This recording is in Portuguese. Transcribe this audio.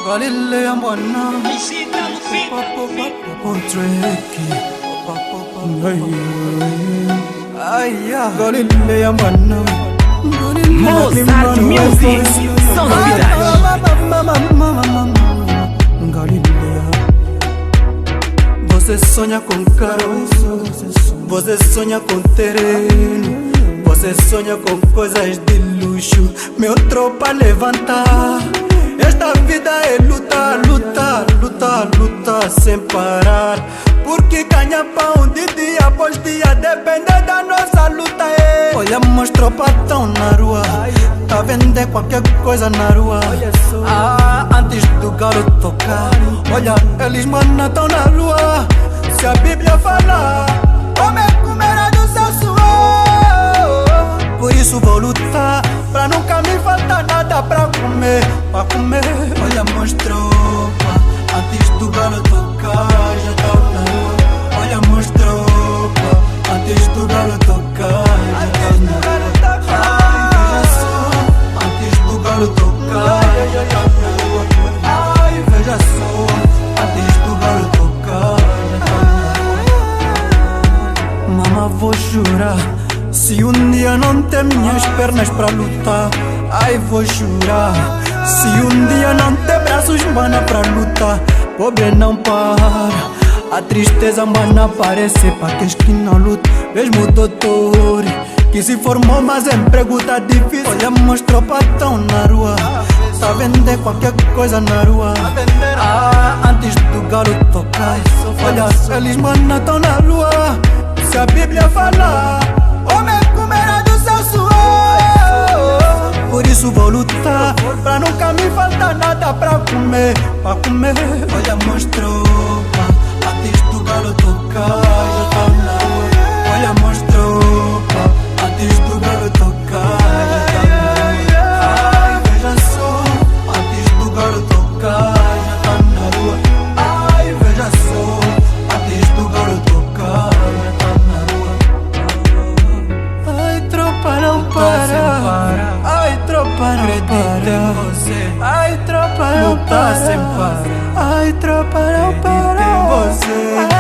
Galilea mwana Pontreki Galilea mwana Mozart Music, são novidades. Galilea. Você sonha com carro, você sonha com terreno, você sonha com coisas de luxo. Meu tropa levanta. Esta vida é luta, luta, luta, luta sem parar. Porque ganha pão de dia após dia, depende da nossa luta. Olha, meus tropas tão na rua, tá vender qualquer coisa na rua. Antes do galo tocar, olha, eles mana tão na rua. Se a Bíblia fala, homem comerá do seu suor. Por isso vou lutar, pra nunca me faltar nada pra comer, pra comer. Olha, meus tropas, antes do galo tocar, já tá na rua. Olha, meus tropas, antes do galo tocar, já tá na rua. Ai, veja só, antes do galo tocar, já tá na rua. Ai, veja só, antes do galo tocar, já tá na rua. Mama, vou jurar, se um dia não ter minhas pernas pra lutar, ai, vou jurar. Se um dia não ter braços, mana, pra lutar, pobre não para. A tristeza, mana, aparece pra aqueles que não lutam. Mesmo doutor que se formou, mas emprego tá difícil. Olha, meus tropas tão na rua, tá vender qualquer coisa na rua. Antes do galo tocar, olha, eles, mana, tão na rua. Se a Bíblia fala, homem comerá do seu suor. Por isso vou lutar, pra nunca me faltar nada pra comer, pra comer. Olha, meus tropas, antes do galo tocar, já tá na rua. Olha, meus tropas, antes do galo tocar, já tá na rua. Ai, veja só, antes do galo tocar, já tá na rua. Ai, veja só, antes do galo tocar, já tá na rua. Ai, tropa, não para. Ai, tropa, não para. Ai, tropa, não para. Ai, tropa, não para.